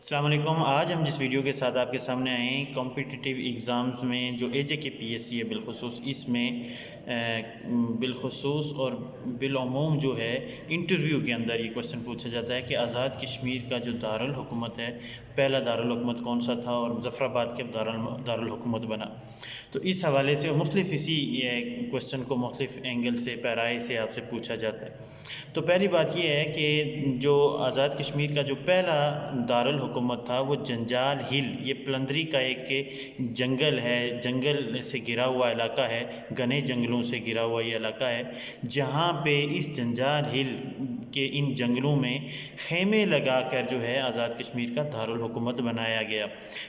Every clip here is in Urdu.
السلام علیکم۔ آج ہم جس ویڈیو کے ساتھ آپ کے سامنے آئے ہیں کمپیٹیٹیو ایگزامز میں جو AJK PSC ہے بالخصوص اس میں بالخصوص اور بالعموم جو ہے انٹرویو کے اندر یہ کوشچن پوچھا جاتا ہے کہ آزاد کشمیر کا جو دارالحکومت ہے پہلا دارالحکومت کون سا تھا اور مظفر آباد کے دارالحکومت بنا۔ تو اس حوالے سے مختلف اسی کوشچن کو مختلف اینگل سے پیرائی سے آپ سے پوچھا جاتا ہے۔ تو پہلی بات یہ ہے کہ جو آزاد کشمیر کا جو پہلا دارالحکومت تھا وہ جنجال ہل، یہ پلندری کا ایک جنگل ہے، جنگل سے گھرا ہوا علاقہ ہے، گھنے جنگلوں سے گھرا ہوا یہ علاقہ ہے، جہاں پہ اس جنجال ہل کے ان جنگلوں میں خیمے لگا کر جو ہے آزاد کشمیر کا دارالحکومت بنایا گیا۔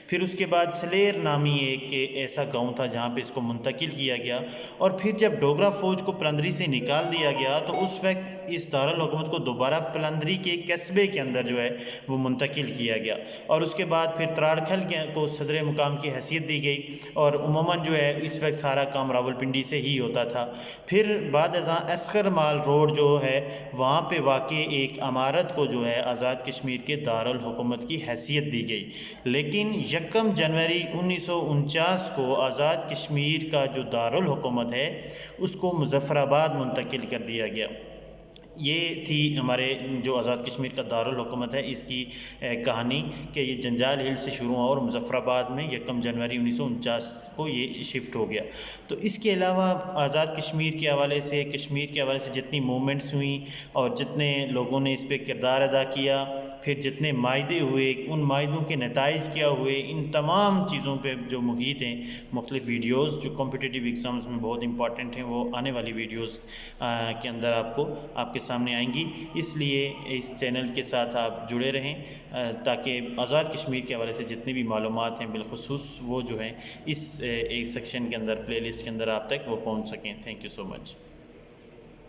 پھر اس کے بعد سلیر نامی ایک ایسا گاؤں تھا جہاں پہ اس کو منتقل کیا گیا، اور پھر جب ڈوگرا فوج کو پلندری سے نکال دیا گیا تو اس وقت اس دارالحکومت کو دوبارہ پلندری کے قصبے کے اندر جو ہے وہ منتقل کیا گیا، اور اس کے بعد پھر تراڑکھل کو صدر مقام کی حیثیت دی گئی، اور عموماً جو ہے اس وقت سارا کام راولپنڈی سے ہی ہوتا تھا۔ پھر بعد ازاں اسکر مال روڈ جو ہے وہاں پہ واقع ایک عمارت کو جو ہے آزاد کشمیر کے دارالحکومت کی حیثیت دی گئی، لیکن 1 جنوری 1949 کو آزاد کشمیر کا جو دارالحکومت ہے اس کو مظفر آباد منتقل کر دیا گیا۔ یہ تھی ہمارے جو آزاد کشمیر کا دارالحکومت ہے اس کی کہانی، کہ یہ جنجال ہل سے شروع ہوا اور مظفر آباد میں 1 جنوری 1949 کو یہ شفٹ ہو گیا۔ تو اس کے علاوہ آزاد کشمیر کے حوالے سے، کشمیر کے حوالے سے جتنی موومنٹس ہوئیں اور جتنے لوگوں نے اس پہ کردار ادا کیا، پھر جتنے معاہدے ہوئے، ان معاہدوں کے نتائج کیا ہوئے، ان تمام چیزوں پہ جو محیط ہیں مختلف ویڈیوز جو کمپیٹیٹیو ایگزامز میں بہت امپورٹنٹ ہیں وہ آنے والی ویڈیوز کے اندر آپ کے سامنے آئیں گی۔ اس لیے اس چینل کے ساتھ آپ جڑے رہیں تاکہ آزاد کشمیر کے حوالے سے جتنی بھی معلومات ہیں بالخصوص وہ جو ہیں اس ایک سیکشن کے اندر، پلے لسٹ کے اندر آپ تک وہ پہنچ سکیں۔ Thank you so much.